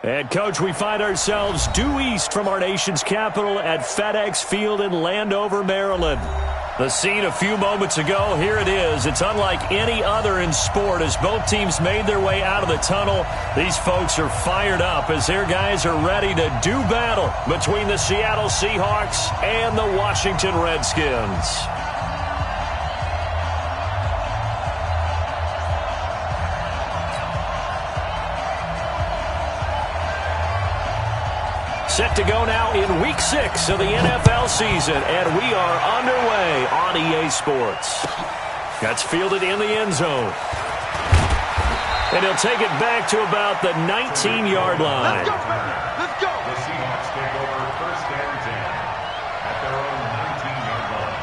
And, Coach, we find ourselves due east from our nation's capital at FedEx Field in Landover, Maryland. The scene a few moments ago, here it is. It's unlike any other in sport as both teams made their way out of the tunnel. These folks are fired up as their guys are ready to do battle between the Seattle Seahawks and the Washington Redskins. Set to go now in Week 6 of the NFL season, and we are underway on EA Sports. That's fielded in the end zone. And he'll take it back to about the 19-yard line. Let's go, baby. Let's go. The Seahawks take over first and 10 at their own 19-yard line.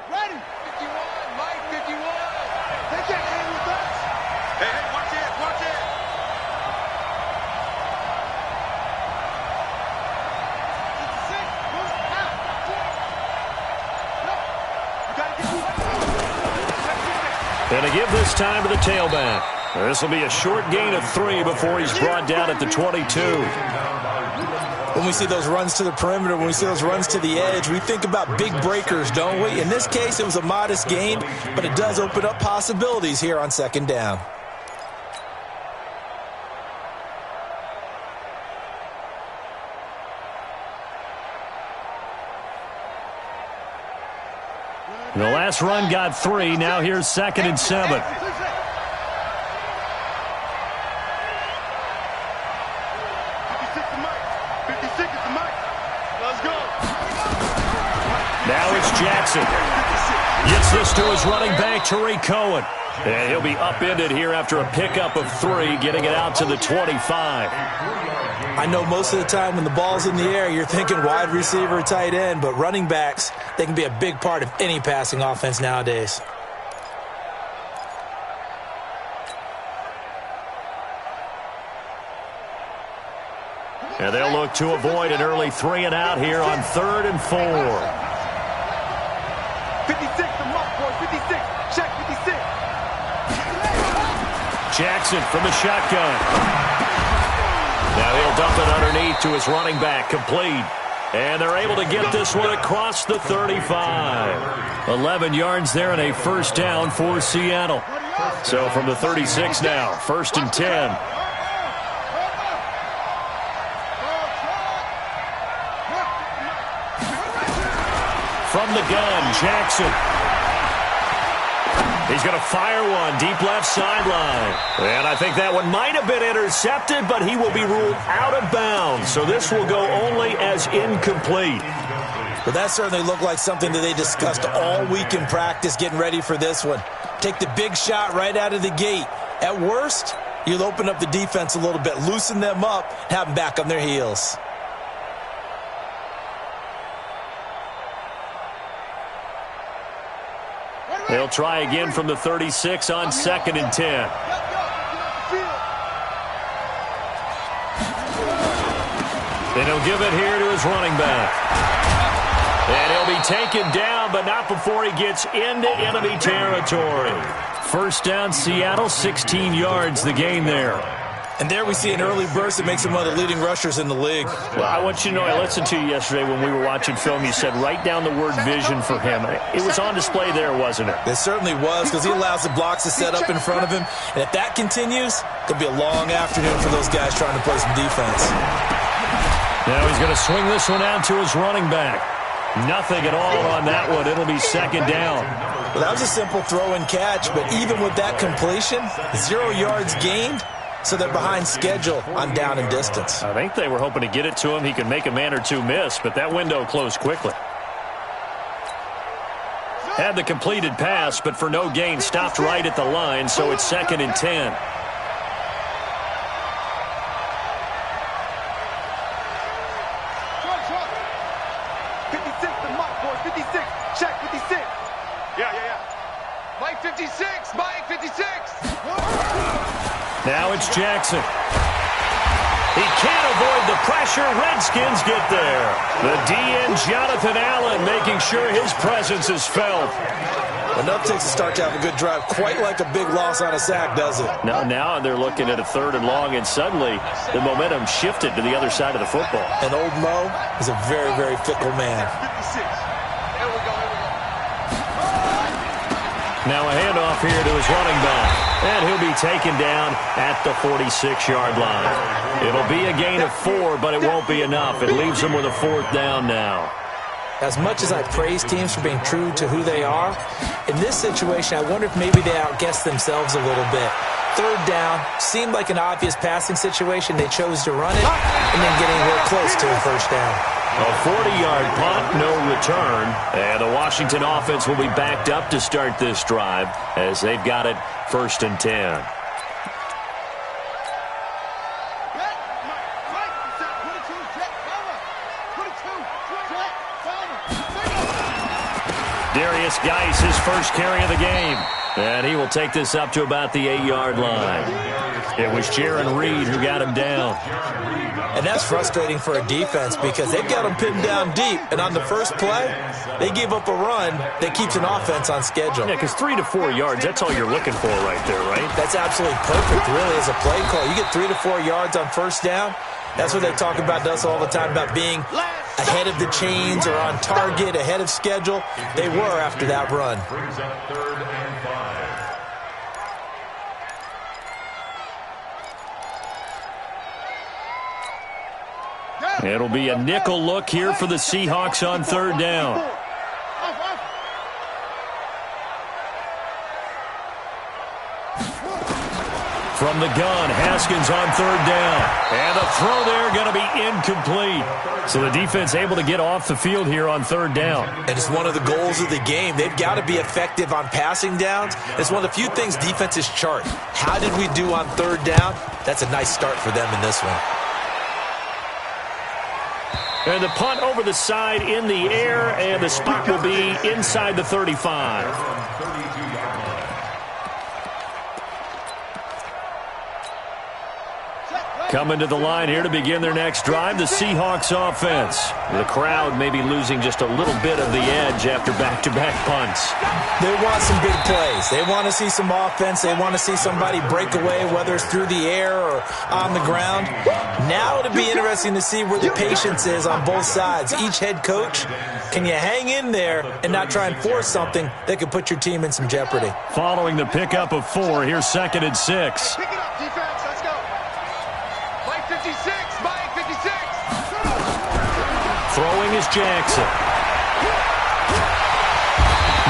Ready. 51, Mike, 51. They can't hang with us. Hey, watch it, watch it. And to give this time to the tailback. This will be a short gain of 3 before he's brought down at the 22. When we see those runs to the perimeter, when we see those runs to the edge, we think about big breakers, don't we? In this case, it was a modest gain, but it does open up possibilities here on second down. The last run got 3. Now here's 2nd and 7. Now it's Jackson. Gets this to his running back, Tariq Cohen. And he'll be upended here after a pickup of 3, getting it out to the 25. I know most of the time when the ball's in the air, you're thinking wide receiver, tight end, but running backs, they can be a big part of any passing offense nowadays. And they'll look to avoid an early 3 and out here on 3rd and 4. 56, the mark, boy, 56. Check 56. Jackson from the shotgun. Now he'll dump it underneath to his running back, complete. And they're able to get this one across the 35. 11 yards there and a first down for Seattle. So from the 36 now, 1st and 10. From the gun, Jackson. He's going to fire one deep left sideline. And I think that one might have been intercepted, but he will be ruled out of bounds. So this will go only as incomplete. But that certainly looked like something that they discussed all week in practice getting ready for this one. Take the big shot right out of the gate. At worst, you'll open up the defense a little bit, loosen them up, have them back on their heels. They'll try again from the 36 on 2nd and 10. Then he'll give it here to his running back. And he'll be taken down, but not before he gets into enemy territory. First down, Seattle, 16 yards, the gain there. And there we see an early burst that makes him one of the leading rushers in the league. Well, I want you to know, I listened to you yesterday when we were watching film. You said write down the word vision for him. It was on display there, wasn't it? It certainly was, because he allows the blocks to set up in front of him. And if that continues, it'll be a long afternoon for those guys trying to play some defense. Now he's going to swing this one out to his running back. Nothing at all on that one. It'll be 2nd down. Well, that was a simple throw and catch, but even with that completion, 0 yards gained. So they're behind schedule on down and distance. I think they were hoping to get it to him. He could make a man or two miss, but that window closed quickly. Had the completed pass, but for no gain, stopped right at the line, so it's 2nd and 10. Mike 56, Mike 56. Now it's Jackson. He can't avoid the pressure. Redskins get there. The DN, Jonathan Allen, making sure his presence is felt. Enough takes to start to have a good drive. Quite like a big loss on a sack, does it? Now they're looking at a 3rd and long, and suddenly the momentum shifted to the other side of the football. And old Mo is a very, very fickle man. Now a handoff here to his running back. And he'll be taken down at the 46-yard line. It'll be a gain of 4, but it won't be enough. It leaves him with a 4th down now. As much as I praise teams for being true to who they are, in this situation, I wonder if maybe they outguessed themselves a little bit. 3rd down, seemed like an obvious passing situation. They chose to run it and then getting real close to a 1st down. A 40-yard punt, no return. And the Washington offense will be backed up to start this drive as they've got it 1st and 10. Darius Geis, his first carry of the game. And he will take this up to about the 8-yard line. It was Jaron Reed who got him down. And that's frustrating for a defense because they've got him pinned down deep. And on the first play, they give up a run that keeps an offense on schedule. Yeah, because 3 to 4 yards, that's all you're looking for right there, right? That's absolutely perfect, really, as a play call. You get 3 to 4 yards on 1st down. That's what they talk about to us all the time, about being ahead of the chains or on target, ahead of schedule. They were after that run. Brings up 3rd and 5. It'll be a nickel look here for the Seahawks on 3rd down. From the gun, Haskins on 3rd down. And the throw there going to be incomplete. So the defense able to get off the field here on 3rd down. And it's one of the goals of the game. They've got to be effective on passing downs. It's one of the few things defenses chart. How did we do on 3rd down? That's a nice start for them in this one. And the punt over the side in the air, and the spot will be inside the 35. Coming to the line here to begin their next drive, the Seahawks offense. The crowd may be losing just a little bit of the edge after back-to-back punts. They want some big plays. They want to see some offense. They want to see somebody break away, whether it's through the air or on the ground. Now it'll be interesting to see where the patience is on both sides. Each head coach, can you hang in there and not try and force something that could put your team in some jeopardy? Following the pickup of 4, here's 2nd and 6. Pick it up, defense. Let's go. Mike 56. Mike 56. Throwing is Jackson.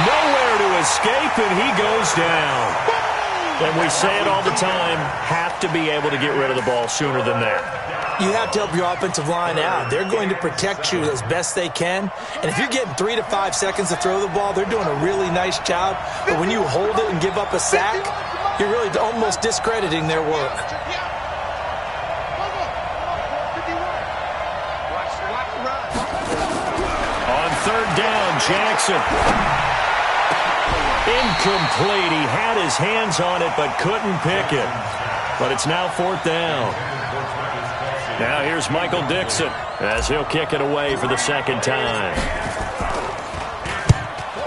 Nowhere to escape, and he goes down. And we say it all the time, have to be able to get rid of the ball sooner than that. You have to help your offensive line out. They're going to protect you as best they can. And if you're getting 3 to 5 seconds to throw the ball, they're doing a really nice job. But when you hold it and give up a sack, you're really almost discrediting their work. On 3rd down, Jackson. Incomplete. He had his hands on it but couldn't pick it. But it's now 4th down. Now here's Michael Dixon as he'll kick it away for the 2nd time.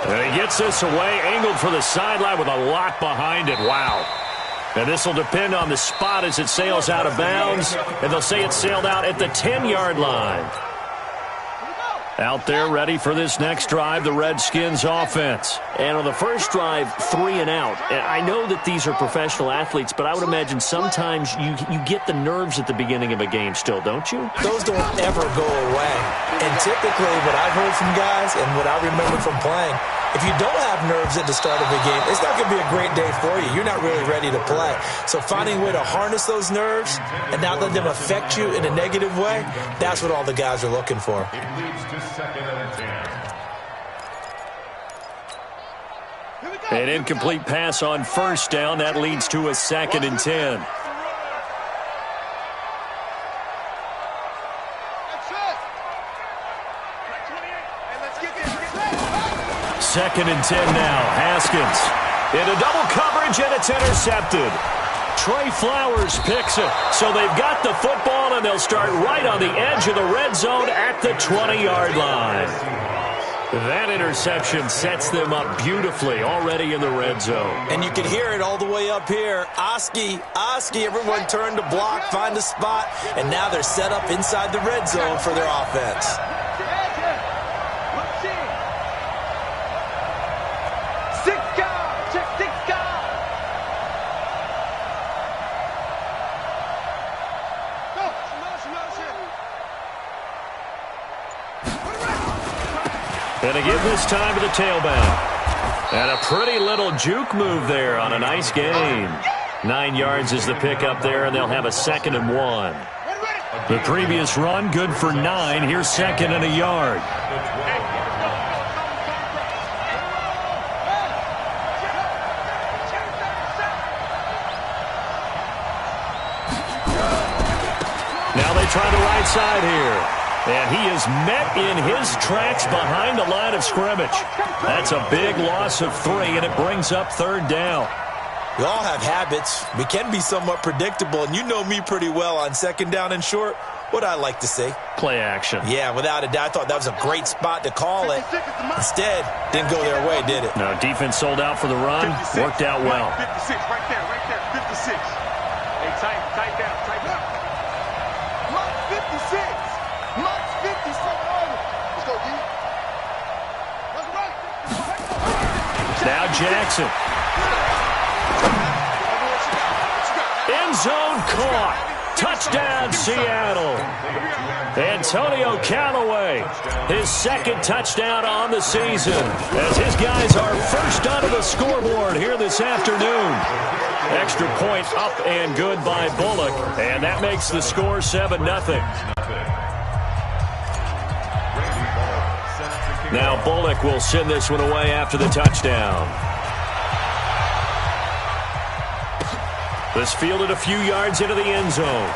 And he gets this away, angled for the sideline with a lot behind it. Wow. And this will depend on the spot as it sails out of bounds. And they'll say it sailed out at the 10-yard line. Out there ready for this next drive, the Redskins offense. And on the first drive, 3 and out. And I know that these are professional athletes, but I would imagine sometimes you get the nerves at the beginning of a game still, don't you? Those don't ever go away. And typically what I've heard from guys and what I remember from playing, if you don't have nerves at the start of a game, it's not going to be a great day for you. You're not really ready to play. So finding a way to harness those nerves and not let them affect you in a negative way, that's what all the guys are looking for. It leads to 2nd and 10. An incomplete pass on 1st down. That leads to a 2nd and 10. Second and 10 now. Haskins into double coverage, and it's intercepted. Trey Flowers picks it. So they've got the football, and they'll start right on the edge of the red zone at the 20-yard line. That interception sets them up beautifully already in the red zone. And you can hear it all the way up here. Oski, everyone turned to block, find a spot, and now they're set up inside the red zone for their offense. And to give this time to the tailback. And a pretty little juke move there on a nice gain. 9 yards is the pickup there, and they'll have a 2nd and 1. The previous run, good for 9. Here's 2nd and a yard. Now they try the right side here. And he is met in his tracks behind the line of scrimmage. That's a big loss of 3, and it brings up 3rd down. We all have habits. We can be somewhat predictable, and you know me pretty well on 2nd down and short. What I like to say? Play action. Yeah, without a doubt. I thought that was a great spot to call it. Instead, didn't go their way, did it? No, defense sold out for the run. Worked out well. 56, right there, 56. Hey, tight down. Mark 56. Mark 57. Let's go, D. That's right. Now Jackson. End zone caught. Touchdown, Seattle. Antonio Callaway, his 2nd touchdown on the season, as his guys are first onto the scoreboard here this afternoon. Extra point up and good by Bullock, and that makes the score 7-0. Now Bullock will send this one away after the touchdown. This fielded a few yards into the end zone.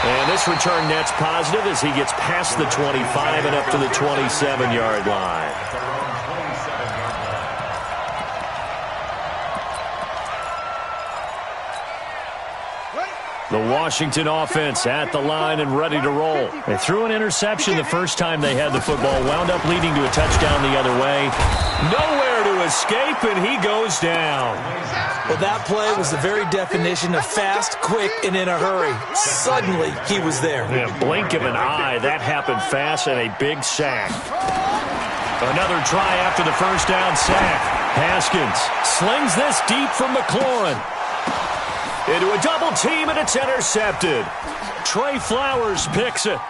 And this return net's positive as he gets past the 25 and up to the 27-yard line. The Washington offense at the line and ready to roll. They threw an interception the first time they had the football, wound up leading to a touchdown the other way. Nowhere to escape, and he goes down. Well, that play was the very definition of fast, quick, and in a hurry. Suddenly, he was there. Yeah, blink of an eye, that happened fast, and a big sack. Another try after the first down sack. Haskins slings this deep from McLaurin. Into a double team, and it's intercepted. Trey Flowers picks it.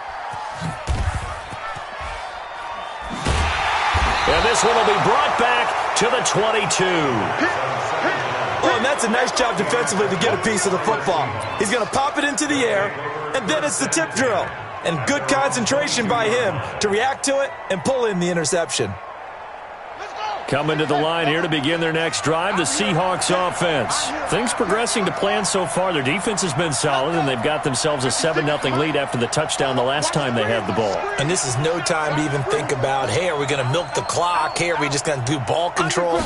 And this one will be brought back to the 22. Oh, and that's a nice job defensively to get a piece of the football. He's going to pop it into the air, and then it's the tip drill. And good concentration by him to react to it and pull in the interception. Coming to the line here to begin their next drive, the Seahawks offense. Things progressing to plan so far. Their defense has been solid, and they've got themselves a 7-0 lead after the touchdown the last time they had the ball. And this is no time to even think about, hey, are we going to milk the clock? Hey, are we just going to do ball control?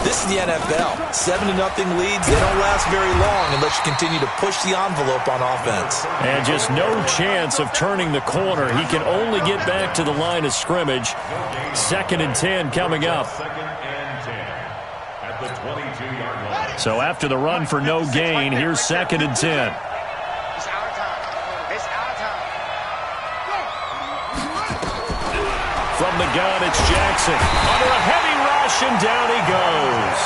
This is the NFL. 7-0 leads, they don't last very long unless you continue to push the envelope on offense. And just no chance of turning the corner. He can only get back to the line of scrimmage. 2nd and 10 coming up. So after the run for no gain, here's 2nd and 10. It's our time. It's our time. From the gun, it's Jackson. Under a heavy rush, and down he goes.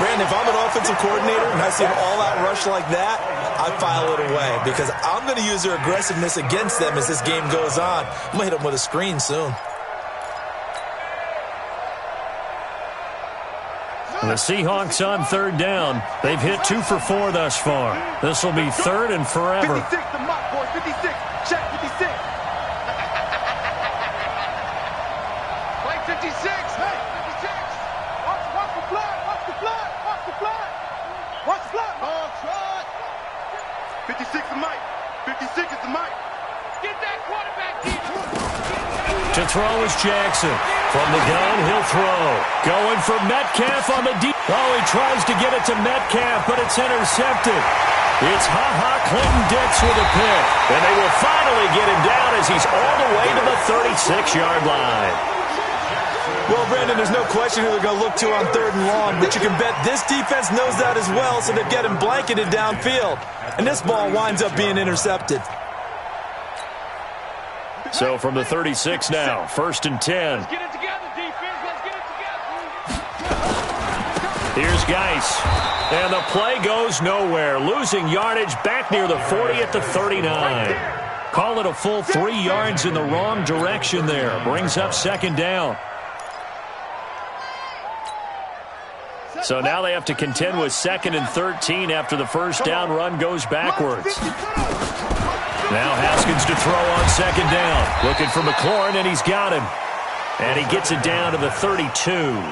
Brandon, if I'm an offensive coordinator and I see an all-out rush like that, I file it away because I'm going to use their aggressiveness against them as this game goes on. I'm going to hit them with a screen soon. The Seahawks on 3rd down. They've hit 2 for 4 thus far. This will be 3rd and forever. 56, the mock boy, 56. Check 56. Like 56. Hey, 56. Watch the flag. Watch the flag. Watch the flag. Watch the flag. Oh, try. 56 is Mike. 56 is the Mike. Get that quarterback deep. To throw is Jackson. From the gun, he'll throw. Going for Metcalf on the deep. Oh, he tries to get it to Metcalf, but it's intercepted. It's Ha-Ha Clinton-Dix with a pick. And they will finally get him down as he's all the way to the 36-yard line. Well, Brandon, there's no question who they're going to look to on 3rd and long, but you can bet this defense knows that as well, so they've got him blanketed downfield. And this ball winds up being intercepted. So from the 36 now, 1st and 10. Let's get it together, defense. Let's get it together. Here's Geis. And the play goes nowhere. Losing yardage back near the 40 at the 39. Call it a full 3 yards in the wrong direction there. Brings up 2nd down. So now they have to contend with 2nd and 13 after the 1st down run goes backwards. Now Haskins to throw on 2nd down. Looking for McLaurin, and he's got him. And he gets it down to the 32.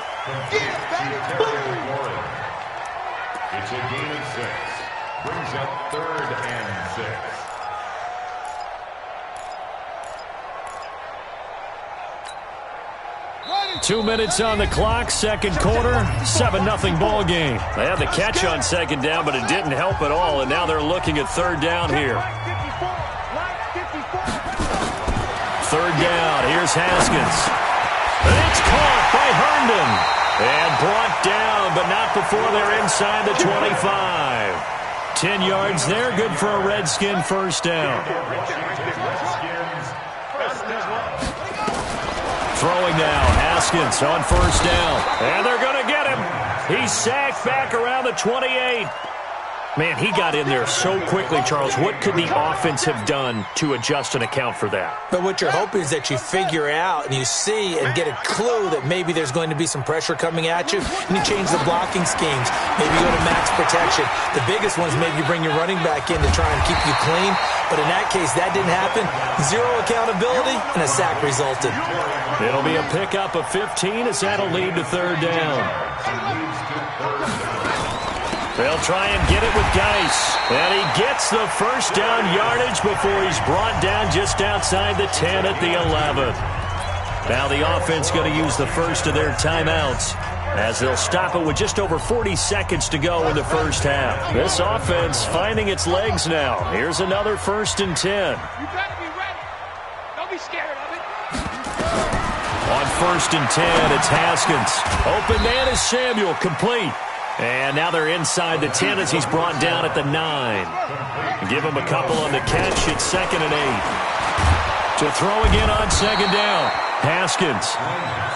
It's a gain of 6. Brings up 3rd and 6. Two minutes on the clock, 2nd quarter, 7-0 ball game. They had the catch on 2nd down, but it didn't help at all, and now they're looking at 3rd down here. 3rd down, here's Haskins. It's caught by Herndon. And brought down, but not before they're inside the 25. 10 yards there, good for a Redskin 1st down. Throwing now, Haskins on 1st down. And they're going to get him. He's sacked back around the 28. Man, he got in there so quickly, Charles. What could the offense have done to adjust and account for that? But what you're hoping is that you figure out and you see and get a clue that maybe there's going to be some pressure coming at you, and you change the blocking schemes. Maybe go to max protection. The biggest ones, maybe you bring your running back in to try and keep you clean. But in that case, that didn't happen. 0 accountability, and a sack resulted. It'll be a pickup of 15 as that'll lead to 3rd down. They'll try and get it with Geis. And he gets the 1st down yardage before he's brought down just outside the 10 at the 11. Now the offense going to use the first of their timeouts as they'll stop it with just over 40 seconds to go in the 1st half. This offense finding its legs now. Here's another 1st and 10. You better be ready. Don't be scared of it. On 1st and 10, it's Haskins. Open man is Samuel, complete. And now they're inside the 10 as he's brought down at the 9. Give him a couple on the catch. It's 2nd and 8. To throw again on 2nd down. Haskins.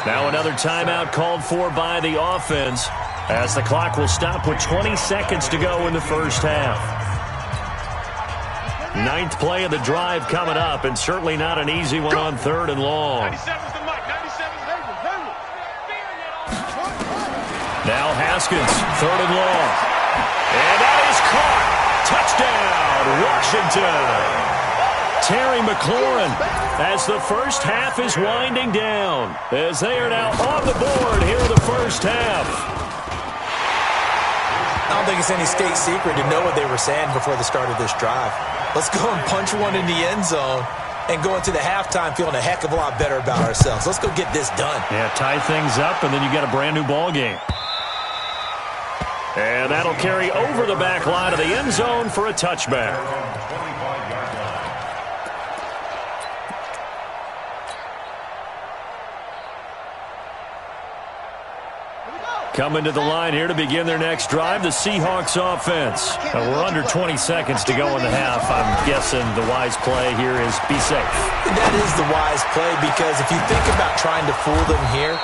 Now another timeout called for by the offense as the clock will stop with 20 seconds to go in the 1st half. 9th play of the drive coming up, and certainly not an easy one on 3rd and long. 97's the mic. 97's Hayward. Now Haskins, 3rd and long. And that is caught. Touchdown, Washington. Terry McLaurin as the 1st half is winding down as they are now on the board here in the 1st half. I don't think it's any state secret to know what they were saying before the start of this drive. Let's go and punch one in the end zone and go into the halftime feeling a heck of a lot better about ourselves. Let's go get this done. Yeah, tie things up, and then you get a brand-new ball game. And that'll carry over the back line of the end zone for a touchback. Coming to the line here to begin their next drive, the Seahawks offense. We're under 20 seconds to go in the half. I'm guessing the wise play here is be safe. That is the wise play, because if you think about trying to fool them here,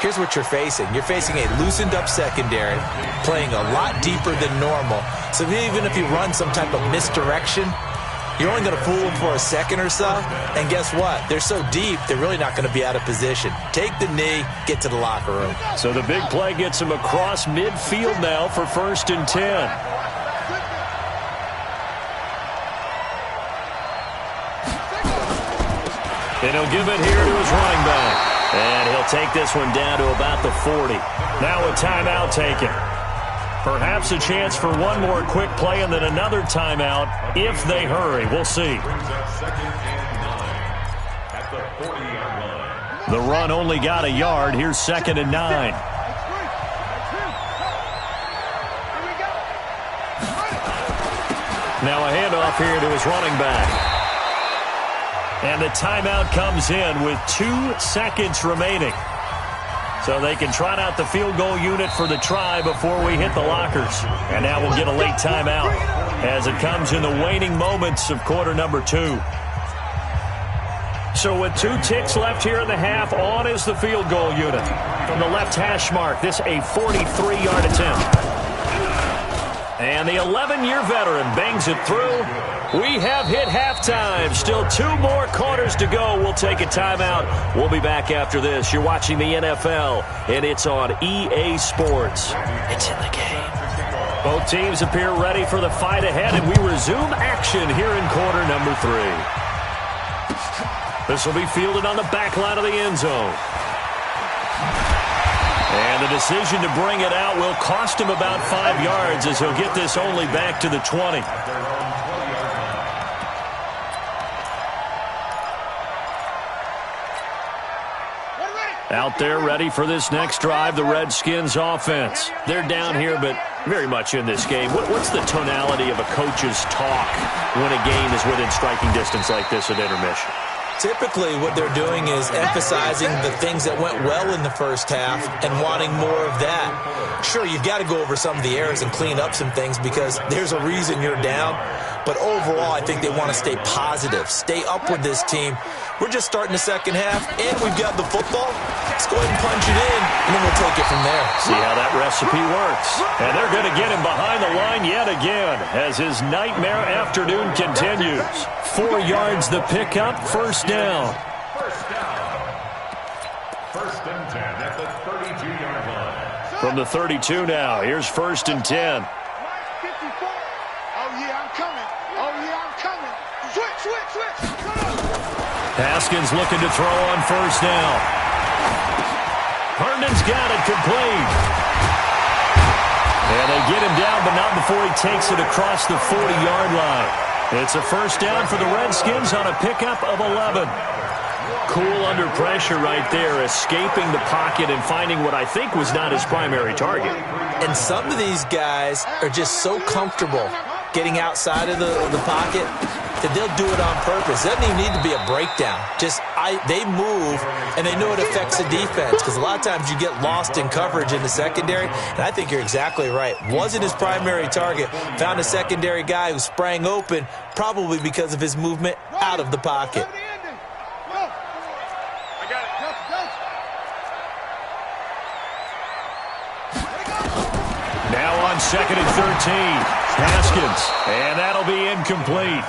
here's what you're facing. You're facing a loosened up secondary, playing a lot deeper than normal. So even if you run some type of misdirection, you're only going to fool them for a second or so. And guess what? They're so deep, they're really not going to be out of position. Take the knee, get to the locker room. So the big play gets him across midfield now for 1st and 10. And he'll give it here to his running back. And he'll take this one down to about the 40. Now a timeout taken. Perhaps a chance for one more quick play and then another timeout if they hurry. We'll see. The run only got a yard. Here's 2nd and 9. Now a handoff here to his running back. And the timeout comes in with 2 seconds remaining. So they can trot out the field goal unit for the try before we hit the lockers. And now we'll get a late timeout as it comes in the waning moments of quarter number 2. So with 2 ticks left here in the half, on is the field goal unit. From the left hash mark, this a 43-yard attempt. And the 11-year veteran bangs it through. We have hit halftime. Still 2 more quarters to go. We'll take a timeout. We'll be back after this. You're watching the NFL, and it's on EA Sports. It's in the game. Both teams appear ready for the fight ahead, and we resume action here in quarter number 3. This will be fielded on the back line of the end zone. And the decision to bring it out will cost him about 5 yards as he'll get this only back to the 20. Out there ready for this next drive, the Redskins offense. They're down here, but very much in this game. What's the tonality of a coach's talk when a game is within striking distance like this at intermission? Typically, what they're doing is emphasizing the things that went well in the first half and wanting more of that. Sure, you've got to go over some of the errors and clean up some things because there's a reason you're down. But overall, I think they want to stay positive, stay up with this team. We're just starting the second half, and we've got the football. Let's go ahead and punch it in, and then we'll take it from there. See how that recipe works. And they're going to get him behind the line yet again as his nightmare afternoon continues. 4 yards the pickup, first down. First and 10 at the 32-yard line. From the 32 now, here's first and 10. Haskins looking to throw on first down. Herndon's got it complete. And they get him down, but not before he takes it across the 40-yard line. It's a first down for the Redskins on a pickup of 11. Cool under pressure right there, escaping the pocket and finding what I think was not his primary target. And some of these guys are just so comfortable getting outside of the pocket that they'll do it on purpose. It doesn't even need to be a breakdown. They move, and they know it affects the defense because a lot of times you get lost in coverage in the secondary, and I think you're exactly right. Wasn't his primary target. Found a secondary guy who sprang open, probably because of his movement out of the pocket. Now on second and 13. Haskins, and that'll be incomplete.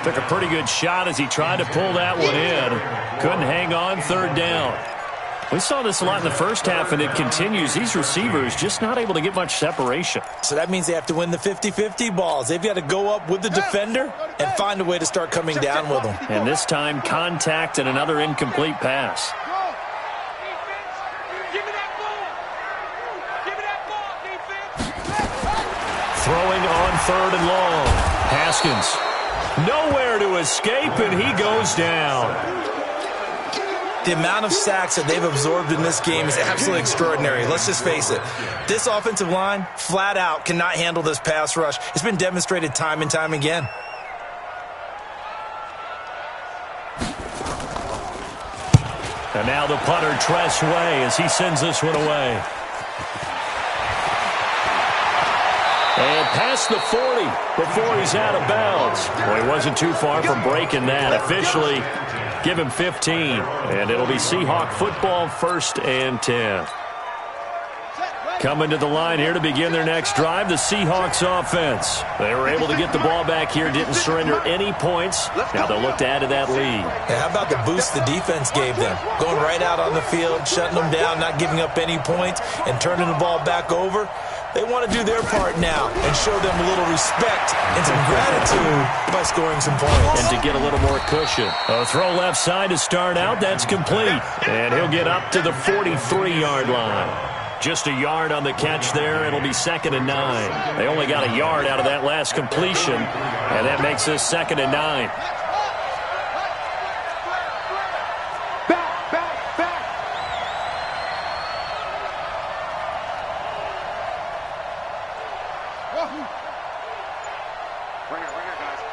Took a pretty good shot as he tried to pull that one in. Couldn't hang on, third down. We saw this a lot in the first half, and it continues. These receivers just not able to get much separation. So that means they have to win the 50-50 balls. They've got to go up with the defender and find a way to start coming down with them. And this time, contact and another incomplete pass. Throwing on third and long. Haskins. Nowhere to escape, and he goes down. The amount of sacks that they've absorbed in this game is absolutely extraordinary. Let's just face it. This offensive line, flat out, cannot handle this pass rush. It's been demonstrated time and time again. And now the punter, Tress Way, as he sends this one away. And past the 40 before he's out of bounds. Well, he wasn't too far from breaking that. Officially, give him 15. And it'll be Seahawk football, first and 10. Coming to the line here to begin their next drive, the Seahawks offense. They were able to get the ball back here, didn't surrender any points. Now they'll look to add to that lead. Yeah, how about the boost the defense gave them? Going right out on the field, shutting them down, not giving up any points, and turning the ball back over. They want to do their part now and show them a little respect and some gratitude by scoring some points. And to get a little more cushion. A throw left side to start out. That's complete. And he'll get up to the 43-yard line. Just a yard on the catch there. It'll be second and 9. They only got a yard out of that last completion. And that makes this second and 9.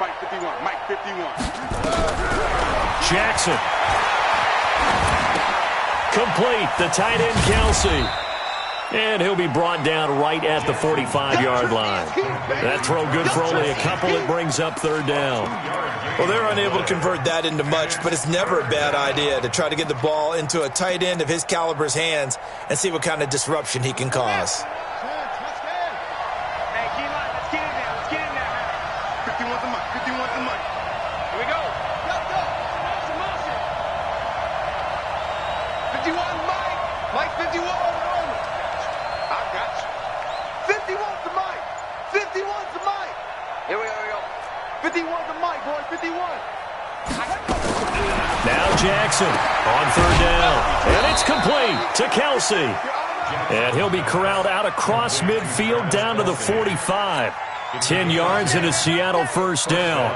fight 51. Mike 51. Jackson. Complete. The tight end, Kelsey. And he'll be brought down right at the 45-yard line. That throw good for only a couple. It brings up third down. Well, they're unable to convert that into much, but it's never a bad idea to try to get the ball into a tight end of his caliber's hands and see what kind of disruption he can cause. Now Jackson on third down. And it's complete to Kelsey. And he'll be corralled out across midfield down to the 45. 10 yards and a Seattle first down.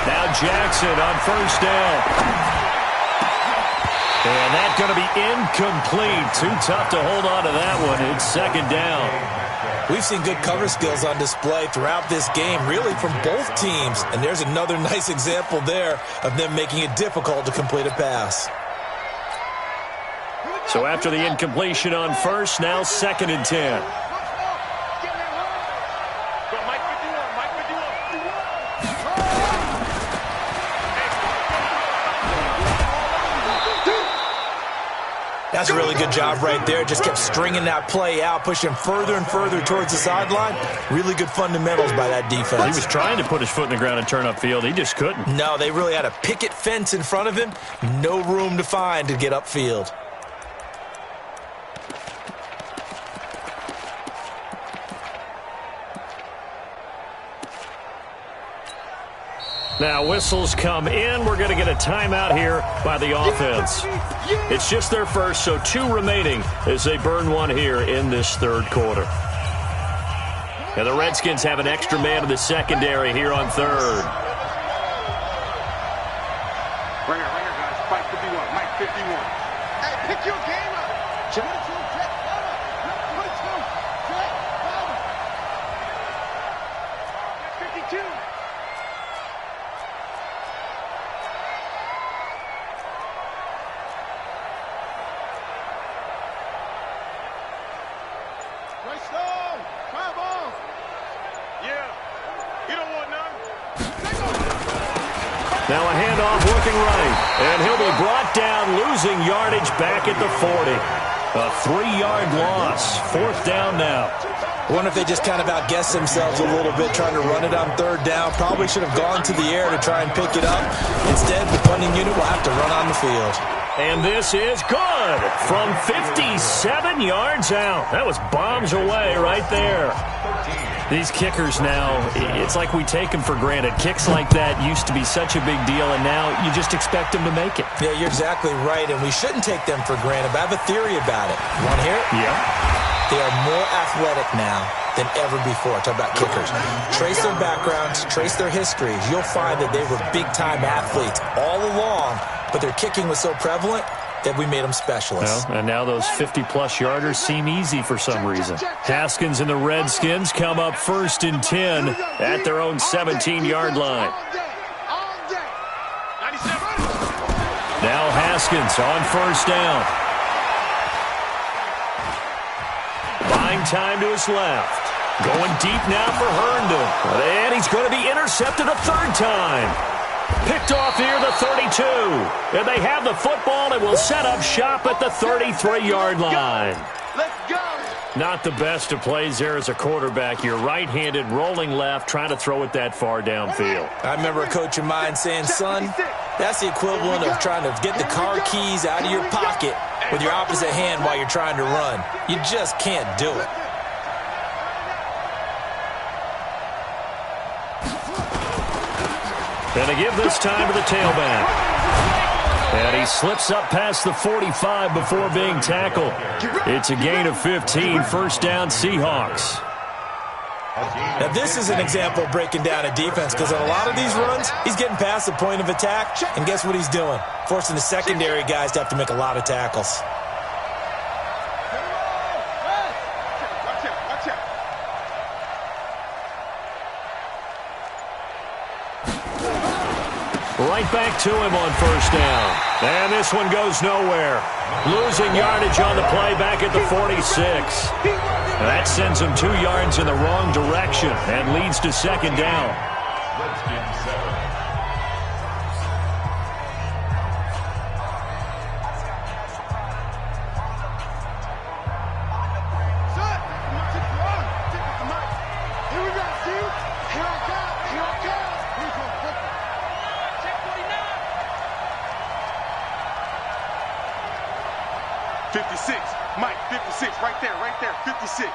Now Jackson on first down. And that's going to be incomplete. Too tough to hold on to that one. It's second down. We've seen good cover skills on display throughout this game, really from both teams. And there's another nice example there of them making it difficult to complete a pass. So after the incompletion on first, now second and 10. That's a really good job right there. Just kept stringing that play out, pushing further and further towards the sideline. Really good fundamentals by that defense. He was trying to put his foot in the ground and turn upfield. He just couldn't. No, they really had a picket fence in front of him. No room to find to get upfield. Now whistles come in. We're going to get a timeout here by the offense. It's just their first, so 2 remaining as they burn one here in this third quarter. And the Redskins have an extra man in the secondary here on third. Ringer, guys. Fight 51. Mike 51. Hey, pick your game up. 22, check, cover. 22, check, cover. 52. Now a handoff looking right. And he'll be brought down, losing yardage back at the 40. A 3-yard loss. Fourth down now. I wonder if they just kind of outguessed themselves a little bit trying to run it on third down. Probably should have gone to the air to try and pick it up. Instead, the punting unit will have to run on the field. And this is good from 57 yards out. That was bombs away right there. These kickers now, it's like we take them for granted. Kicks like that used to be such a big deal, and now you just expect them to make it. Yeah, you're exactly right, and we shouldn't take them for granted, but I have a theory about it. You want to hear it? Yeah. They are more athletic now than ever before. Talk about kickers. Trace their backgrounds, trace their histories. You'll find that they were big-time athletes all along, but their kicking was so prevalent that we made them specialists. Well, and now those 50-plus yarders seem easy for some reason. Haskins and the Redskins come up first and 10 at their own 17-yard line. Now Haskins on first down. Buying time to his left. Going deep now for Herndon. And he's going to be intercepted a third time. Picked off near the 32. And they have the football and will set up shop at the 33-yard line. Let's go. Not the best of plays there as a quarterback. You're right-handed, rolling left, trying to throw it that far downfield. I remember a coach of mine saying, son, that's the equivalent of trying to get the car keys out of your pocket with your opposite hand while you're trying to run. You just can't do it. And they give this time to the tailback. And he slips up past the 45 before being tackled. It's a gain of 15, first down Seahawks. Now, this is an example of breaking down a defense because on a lot of these runs, he's getting past the point of attack, and guess what he's doing? Forcing the secondary guys to have to make a lot of tackles. Right back to him on first down. And this one goes nowhere. Losing yardage on the play back at the 46. That sends him 2 yards in the wrong direction and leads to second down. Redskins 7. Here we go, Steve. Here I come. Here I come. Here we go. Check 49. 56. Mike, 56. Right there. 56.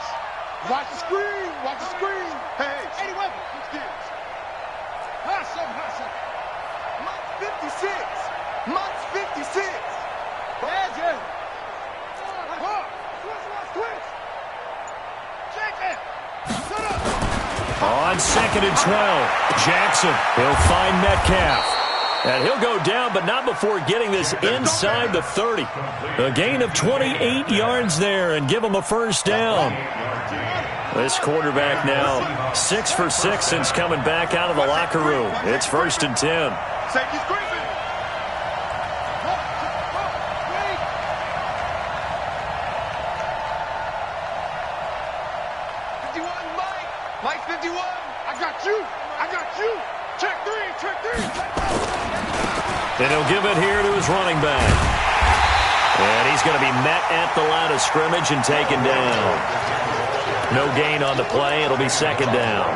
Watch the screen. Hey, 81. Hustle. Mike's 56. Mike's 56. Magic. Twitch. Check it. Shut up. On 2nd and 12, Jackson, he'll find Metcalf. And he'll go down, but not before getting this inside the 30. A gain of 28 yards there and give him a first down. This quarterback now 6 for 6 since coming back out of the locker room. It's 1st and 10. Safety screen. 51, Mike 51. I got you. Check three. And he'll give it here to his running back. And he's going to be met at the line of scrimmage and taken down. No gain on the play. It'll be second down.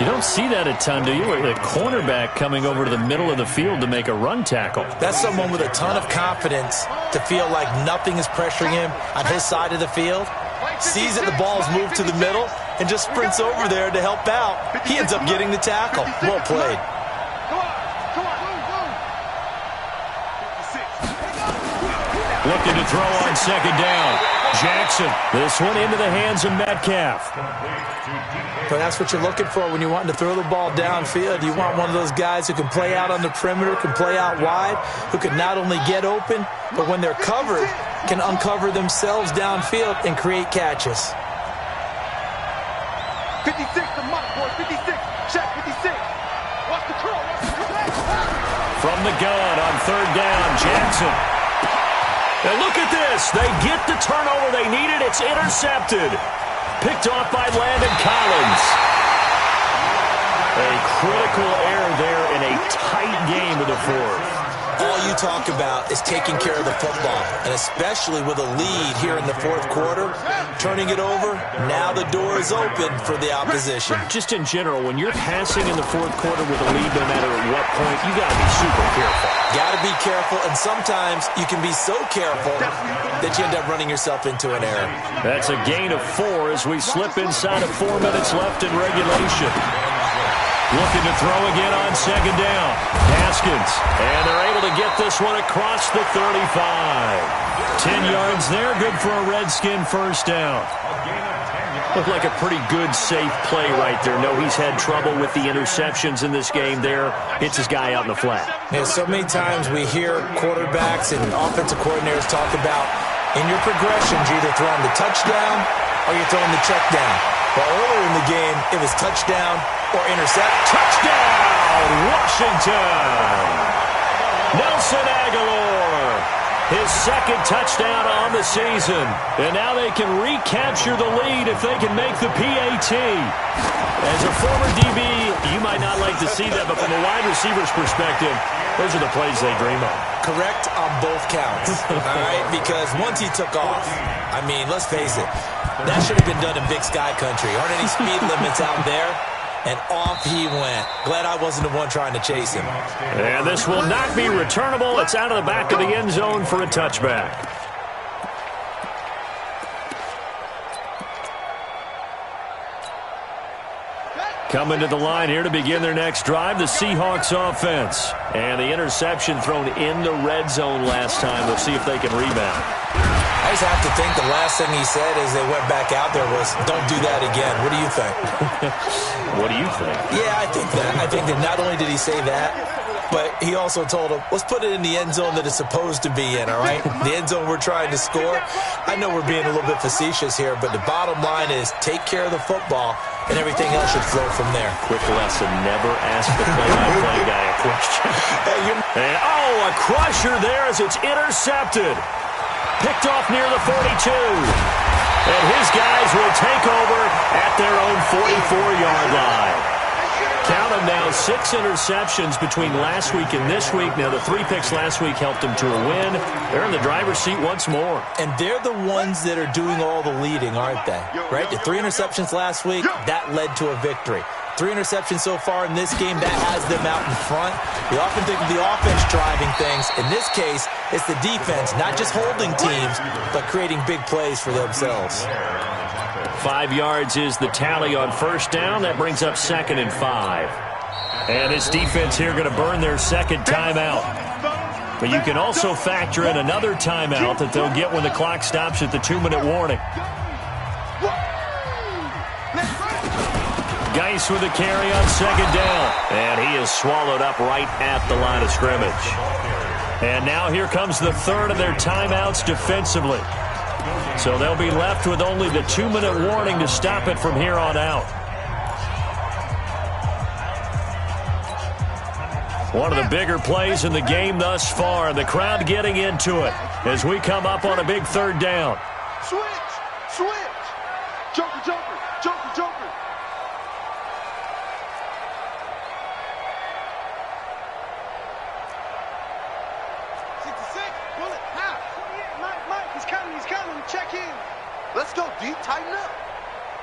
You don't see that a ton, do you? A cornerback coming over to the middle of the field to make a run tackle. That's someone with a ton of confidence to feel like nothing is pressuring him on his side of the field. Sees that the ball's moved to the middle and just sprints over there to help out. He ends up getting the tackle. Well played. Looking to throw on second down. Jackson, this one into the hands of Metcalf. But that's what you're looking for when you're wanting to throw the ball downfield. You want one of those guys who can play out on the perimeter, can play out wide, who can not only get open, but when they're covered, can uncover themselves downfield and create catches. 56 to Mike, boy. 56. Check 56. Watch the curl. From the gun on third down, Jackson. And look at this. They get the turnover they needed. It's intercepted. Picked off by Landon Collins. A critical error there in a tight game of the fourth. All you talk about is taking care of the football, and especially with a lead here in the fourth quarter, turning it over, now the door is open for the opposition. Just in general, when you're passing in the fourth quarter with a lead, no matter at what point, you got to be super careful. Got to be careful, and sometimes you can be so careful that you end up running yourself into an error. That's a gain of 4 as we slip inside of 4 minutes left in regulation. Looking to throw again on second down. Haskins. And they're able to get this one across the 35. 10 yards there. Good for a Redskin first down. Looked like a pretty good, safe play right there. No, he's had trouble with the interceptions in this game there. Hits his guy out in the flat. Yeah, so many times we hear quarterbacks and offensive coordinators talk about in your progressions, you're either throwing the touchdown or you're throwing the check down. But earlier in the game, it was touchdown or intercept. Touchdown, Washington! Nelson Aguilar, his second touchdown on the season. And now they can recapture the lead if they can make the PAT. As a former DB, you might not like to see that, but from a wide receiver's perspective, those are the plays they dream of. Correct on both counts, all right? Because once he took off, I mean, let's face it, that should have been done in Big Sky Country. Aren't any speed limits out there? And off he went. Glad I wasn't the one trying to chase him. And this will not be returnable. It's out of the back of the end zone for a touchback. Coming to the line here to begin their next drive, the Seahawks offense. And the interception thrown in the red zone last time. We'll see if they can rebound. They just have to think the last thing he said as they went back out there was, don't do that again. What do you think? What do you think? Yeah, I think that. I think that not only did he say that, but he also told him, let's put it in the end zone that it's supposed to be in, all right? The end zone we're trying to score. I know we're being a little bit facetious here, but the bottom line is take care of the football, and everything else should flow from there. Quick lesson, never ask the play-by-play guy a question. And, a crusher there as it's intercepted. Picked off near the 42. And his guys will take over at their own 44-yard line. Count them now, 6 interceptions between last week and this week. Now, the 3 picks last week helped them to a win. They're in the driver's seat once more. And they're the ones that are doing all the leading, aren't they? Right? The 3 interceptions last week, that led to a victory. 3 interceptions so far in this game, that has them out in front. We often think of the offense driving things. In this case, it's the defense, not just holding teams, but creating big plays for themselves. 5 yards is the tally on first down. That brings up 2nd and 5. And this defense here going to burn their second timeout. But you can also factor in another timeout that they'll get when the clock stops at the 2-minute warning. Geis with a carry on second down. And he is swallowed up right at the line of scrimmage. And now here comes the third of their timeouts defensively. So they'll be left with only the 2-minute warning to stop it from here on out. One of the bigger plays in the game thus far. The crowd getting into it as we come up on a big third down. Switch! Switch! Joker, joker, joker, joker. Check in. Let's go deep, tighten up.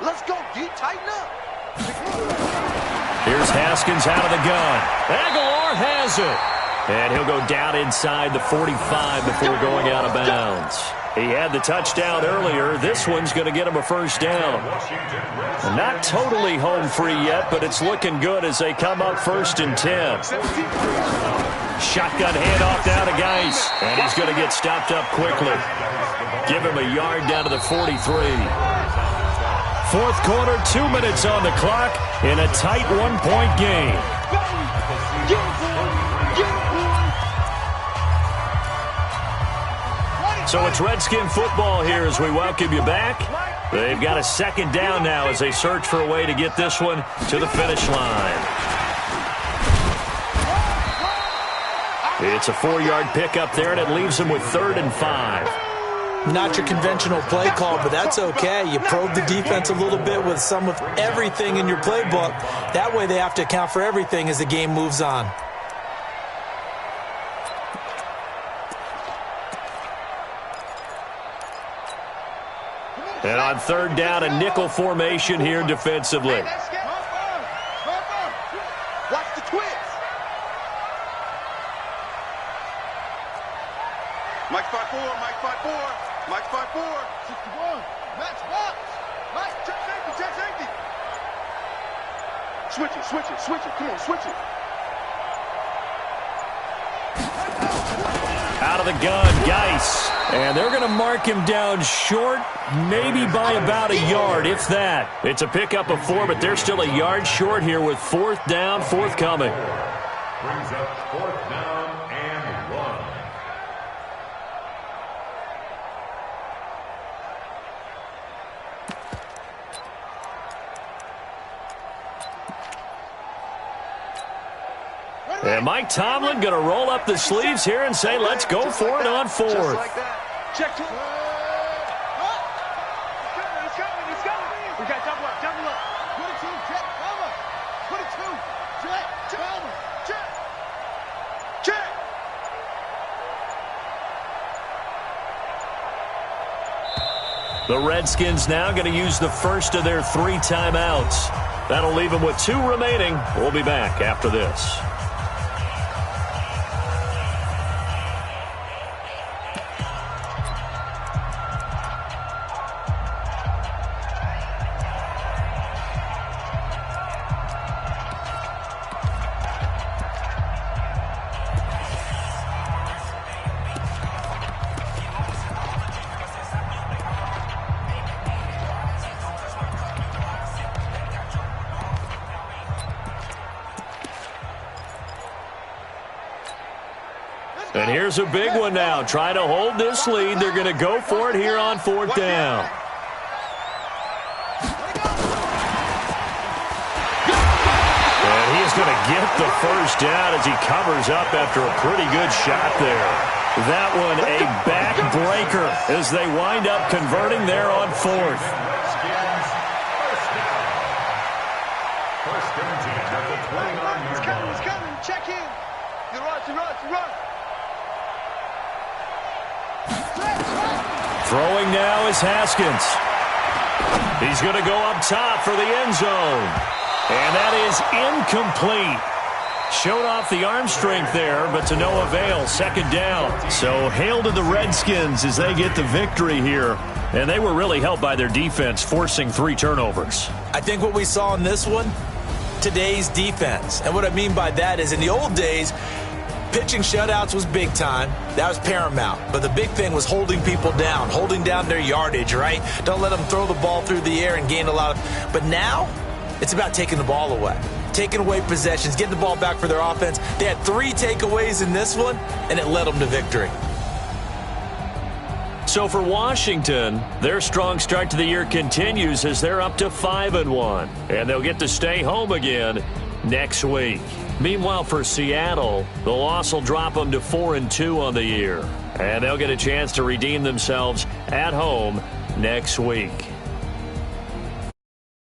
Let's go deep, tighten up. Here's Haskins out of the gun. Aguilar has it. And he'll go down inside the 45 before going out of bounds. He had the touchdown earlier. This one's going to get him a first down. Not totally home free yet, but it's looking good as they come up 1st and 10. Shotgun handoff down to Geis. And he's going to get stopped up quickly. Give him a yard down to the 43. Fourth quarter, 2 minutes on the clock in a tight 1-point game. So it's Redskin football here as we welcome you back. They've got a second down now as they search for a way to get this one to the finish line. It's a 4-yard pickup there, and it leaves them with 3rd and 5. Not your conventional play call, but that's okay. You probe the defense a little bit with some of everything in your playbook. That way they have to account for everything as the game moves on. And on 3rd down, a nickel formation here defensively. Watch the twist. Mike 5-4, Mike 5-4. Mike 5-4. 61. Match box. Mike, check safety, check safety. Switch it, switch it, switch it. Come on, switch it. Out of the gun, Geis. And they're going to mark him down short, maybe by about a yard, if that. It's a pickup of 4, but they're still a yard short here with 4th down forthcoming. Brings up 4th down and 1. And Mike Tomlin going to roll up the sleeves here and say, let's go for it on 4th. Just like that. Check to it. It's coming. We got double up. Put it 2, check, cover. Put it 2, check, cover, check. Check. The Redskins now going to use the first of their 3 timeouts. That'll leave them with 2 remaining. We'll be back after this. And here's a big one now. Trying to hold this lead. They're going to go for it here on 4th down. And he is going to get the first down as he covers up after a pretty good shot there. That one a backbreaker as they wind up converting there on 4th. First and 10 at the 29-yard line. He's coming. Check in. You're right. Throwing now is Haskins. He's going to go up top for the end zone. And that is incomplete. Showed off the arm strength there, but to no avail. 2nd down. So hail to the Redskins as they get the victory here. And they were really helped by their defense, forcing 3 turnovers. I think what we saw in this one, today's defense. And what I mean by that is in the old days, pitching shutouts was big time. That was paramount. But the big thing was holding people down, holding down their yardage, right? Don't let them throw the ball through the air and gain a lot of. But now, it's about taking the ball away, taking away possessions, getting the ball back for their offense. They had 3 takeaways in this one, and it led them to victory. So for Washington, their strong start to the year continues as they're up to 5-1. And they'll get to stay home again next week. Meanwhile, for Seattle, the loss will drop them to 4-2 on the year. And they'll get a chance to redeem themselves at home next week.